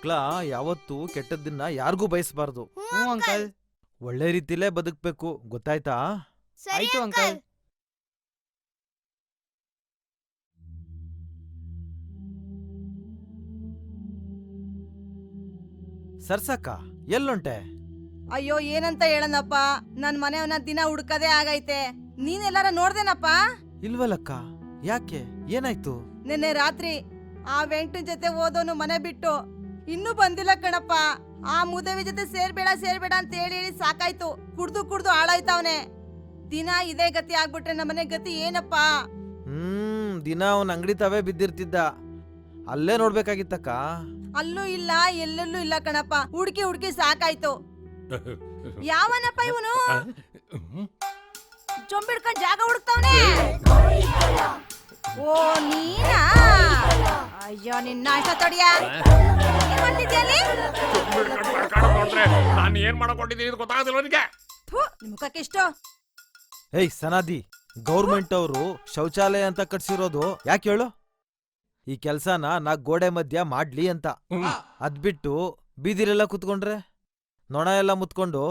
ಮಕ್ಳ ಯಾವತ್ತೂ ಕೆಟ್ಟದ್ದನ್ನ ಯಾರಿಗೂ ಬಯಸ್ಬಾರ್ದು. ಹ್ಞೂ ಅಂಕಲ್. ಒಳ್ಳೆ ರೀತಿಲೇ ಬದುಕ್ಬೇಕು, ಗೊತ್ತಾಯ್ತಾ? ಆಯ್ತು ಅಂಕಲ್. ಸರ್ಸಕ್ಕ ಎಲ್ಲುಂಟೆ? ಅಯ್ಯೋ ಏನಂತ ಹೇಳನಪ್ಪ, ನನ್ ಮನೆಯವನ್ನ ದಿನ ಹುಡ್ಕದೇ ಆಗೈತೆ. ನೀನೆಲ್ಲಾರ ನೋಡ್ದೇನಪ್ಪ? ಇಲ್ವಲ್ಲಕ್ಕ, ಯಾಕೆ, ಏನಾಯ್ತು? ನಿನ್ನೆ ರಾತ್ರಿ ಆ ವೆಂಕಟನ್ ಜೊತೆ ಓದೋನು ಮನೆ ಬಿಟ್ಟು ಇನ್ನೂ ಬಂದಿಲ್ಲ ಕಣಪ್ಪ. ಆ ಮುದವಿ ಜೊತೆ ಸೇರ್ಬೇಡ ಅಂತ ಹೇಳಿ ಸಾಕಾಯ್ತು. ಕುಡ್ದು ಹಾಳಾಯ್ತವನೆ. ದಿನ ಇದೇ ಗತಿ ಆಗ್ಬಿಟ್ರೆ ನಮ್ಮನೆ ಗತಿ ಏನಪ್ಪ? ದಿನ ಅವನ್ ಅಂಗಡಿ ತಾವೇ ಬಿದ್ದಿರ್ತಿದ್ದ, ಅಲ್ಲೇ ನೋಡ್ಬೇಕಾಗಿತ್ತಕ್ಕ. ಅಲ್ಲೂ ಇಲ್ಲ ಎಲ್ಲೆಲ್ಲೂ ಇಲ್ಲ ಕಣಪ್ಪ. ಹುಡ್ಕಿ ಸಾಕಾಯ್ತು. ಯಾವನಪ್ಪ ಇವನು? ಚೊಂಬಿಡ್ಕೊಂಡ್ ಜಾಗ ಹುಡುಕ್ತವನೆ. ಓ ನೀನಾ? ಅಯ್ಯೋ ನಿನ್ನ ಅಷ್ಟ ತೊಡಿಯ. ಏನ್ ಮಾಡ್ತಿದ್ಯ ಅಲ್ಲಿ? ನಾನು ಏನ್ ಮಾಡಕೊಂಡಿದ್ದೀನಿ ಗೊತ್ತಾಗದಿಲ್ಲ ನಿನಗೆ? ಮುಖಕ್ಕೆ ಇಷ್ಟು. ಏಯ್ ಸನಾದಿ, ಗೌರ್ಮೆಂಟ್ ಅವರು ಶೌಚಾಲಯ ಅಂತ ಕಟ್ಸಿರೋದು ಯಾಕೆ ಹೇಳು? ಈ ಕೆಲ್ಸನ ನಾ ಗೋಡೆ ಮಧ್ಯ ಮಾಡ್ಲಿ ಅಂತ. ಅದ್ಬಿಟ್ಟು ಬೀದಿಲೆಲ್ಲ ಕುತ್ಕೊಂಡ್ರೆ ನೊಣ ಎಲ್ಲ ಮುತ್ಕೊಂಡು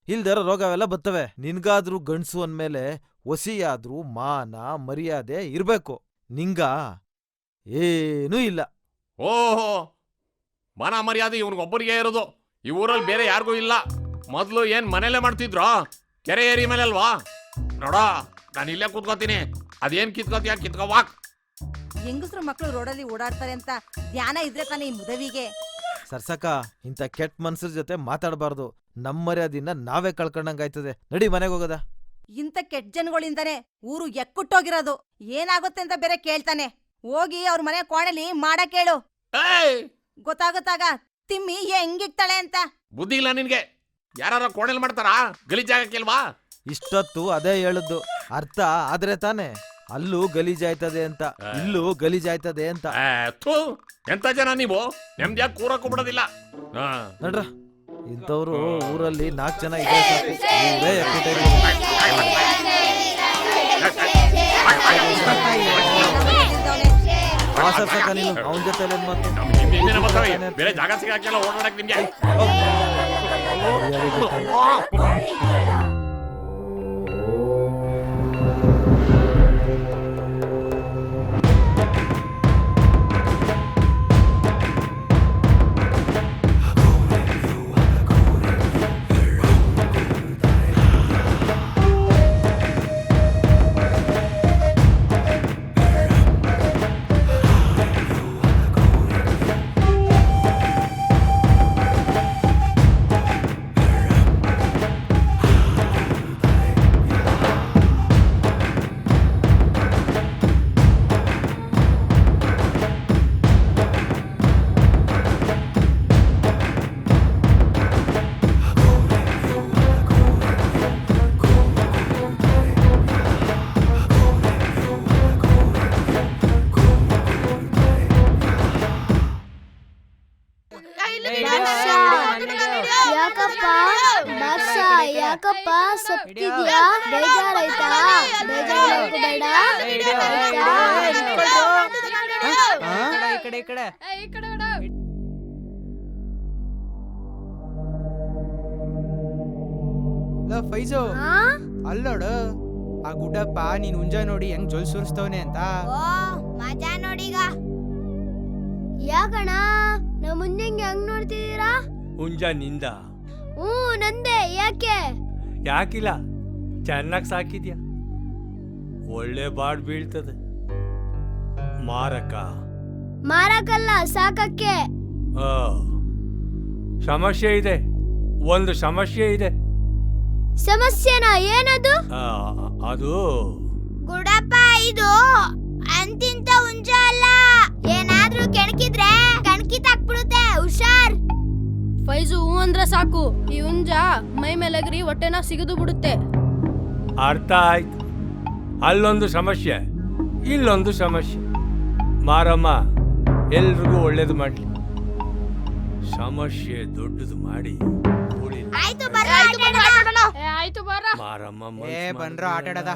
ಇಲ್ದಿರೋ ರೋಗವೆಲ್ಲ ಬರ್ತವೆ. ನಿನ್ಗಾದ್ರೂ ಗಂಡ್ಸು ಅಂದ್ಮೇಲೆ ಒಸಿಯಾದ್ರೂ ಮಾನ ಮರ್ಯಾದೆ ಇರ್ಬೇಕು. ನಿಂಗ ಏನೂ ಇಲ್ಲ. ಓಹೋ, ಮಾನ ಮರ್ಯಾದೆ ಇವನಿಗೊಬ್ಬರಿಗೆ ಇರೋದು. ಈ ಊರಲ್ಲಿ ಬೇರೆ ಯಾರಿಗೂ ಇಲ್ಲ. ಮೊದ್ಲು ಏನ್ ಮನೇಲೆ ಮಾಡ್ತಿದ್ರು, ಕೆರೆ ಏರಿ ಮೇಲೆ ಅಲ್ವಾ? ನೋಡ, ನಾನು ಇಲ್ಲೇ ಕೂತ್ಕೋತೀನಿ. ಅದೇನ್ ಕಿತ್ಕೋತೀಯ ಕಿತ್ಕೋವಾಕ್. ಹೆಂಗಸ್ರು ಮಕ್ಳು ರೋಡಲ್ಲಿ ಓಡಾಡ್ತಾರೆ ಅಂತ ಧ್ಯಾನ ಇದ್ರೆ ತಾನೇ ಈ ಮುದವಿಗೆ. ಸರ್ಸಕ, ಇಂಥ ಕೆಟ್ಟ ಮನ್ಸರ ಜೊತೆ ಮಾತಾಡಬಾರ್ದು. ನಮ್ಮ ಮರ್ಯಾದಿನ ನಾವೇ ಕಳ್ಕೊಂಡಂಗಾಯ್ತದೆ. ನಡಿ ಮನೆಗೆ ಹೋಗೋದ. ಇಂಥ ಕೆಟ್ಟ ಜನಗಳಿಂದಾನೆ ಊರು ಎಕ್ಕುಟ್ಟೋಗಿರೋದು. ಏನಾಗುತ್ತೆ ಅಂತ ಬೇರೆ ಕೇಳ್ತಾನೆ. ಹೋಗಿ ಅವ್ರ ಮನೆ ಕೋಣೆಲಿ ಮಾಡಕ್ ಹೇಳು. ಗೊತ್ತಾಗುತ್ತಾಗ ತಿಮ್ಮಿ ಹೆಂಗಿಕ್ತಾಳೆ ಅಂತ. ಬುದ್ಧಿ ಇಲ್ಲ ನಿನ್ಗೆ? ಯಾರ ಕೋಣೆಲ್ ಮಾಡ್ತಾರಾ? ಗಲೀಜಾಗಕ್ಕಿಲ್ವಾ? ಇಷ್ಟೊತ್ತು ಅದೇ ಹೇಳದ್ದು. ಅರ್ಥ ಆದ್ರೆ ತಾನೆ ಅಲ್ಲೂ ಗಲೀಜಾಯ್ತದೆ ಅಂತ, ಇಲ್ಲೂ ಗಲೀಜಾಯ್ತದೆ ಅಂತ. ಎಂತ ಜನ ನೀವು? ನೆಮ್ಮದಿಯಾಗಿ ಕೂರಕ್ಕೂ ಬಿಡೋದಿಲ್ಲ. ನಡ್ರ, ಇಂಥವ್ರು ಊರಲ್ಲಿ 4 ಜನ ಇದೆ ಸಾಕು. ನೀನು ಅವನ ಜೊತೆ ಬೇರೆ ಜಾಗ ಸಿಗಾಕೆಲ್ಲ ಓಡಾಡಕ್ ನಿಮ್ಗೆ. ಯಾಕಪ್ಪ ಸತ್ತಿದ್ಯಾ? ಬೇಜಾರಾಯ್ತಾ? ಬೇಜಾರಾಗಬೇಡ. ಫೈಜು, ಅಲ್ಲೋಡು ಆ ಗುಡ್ಡಪ್ಪ ನೀನ್ ಹುಂಜ ನೋಡಿ ಹೆಂಗ್ ಜೊಲ್ ಸುರಿಸ್ತವನೆ ಅಂತ. ಮಜಾ ನೋಡೀಗ. ಯಾಕಣ ನಮ್ಮ ಮುಂಜಂಗೆ ಹಂಗ್ ನೋಡ್ತಿದ್ದೀರಾ? ಹುಂಜ ನಿಂದ? ನಂದೆ. ಯಾಕೆ? ಯಾಕಿಲ್ಲ, ಚೆನ್ನಾಗಿ ಸಾಕಿದ್ಯಾ, ಒಳ್ಳೆ ಬಾಡ್ ಬೀಳ್ತದೆ. ಮಾರಕಲ್ಲ, ಸಾಕಕ್ಕೆ. ಸಮಸ್ಯೆ ಇದೆ, ಒಂದು ಸಮಸ್ಯೆ ಇದೆ. ಸಮಸ್ಯೆನಾ? ಏನದು? ಅದು ಗುಡಪ್ಪ, ಇದು ಅಂತಿಂತ ಹುಂಜ ಅಲ್ಲ. ಏನಾದ್ರೂ ಕೆಣಕಿದ್ರೆ ಕಣ್ಕಿ ತಾಕ್ಬಿಡುತ್ತೆ, ಹುಷಾರ್. ಫೈಜು ಹೂ ಅಂದ್ರೆ ಸಾಕು, ಈ ಹುಂಜ ಮೈ ಮೇಲೆಗರಿ ಹೊಟ್ಟೆನ ಸಿಗದು ಬಿಡುತ್ತೆ. ಅರ್ಥ ಆಯ್ತು. ಅಲ್ಲೊಂದು ಸಮಸ್ಯೆ, ಇಲ್ಲೊಂದು ಸಮಸ್ಯೆ. ಮಾರಮ್ಮ ಎಲ್ರಿಗೂ ಒಳ್ಳೇದು ಮಾಡ್ಲಿ. ಸಮಸ್ಯೆ ದೊಡ್ಡದು ಮಾಡಿ ಆಯ್ತು ಮಾರಮ್ಮ ಬನ್ರೋ ಆಟಾಡದ.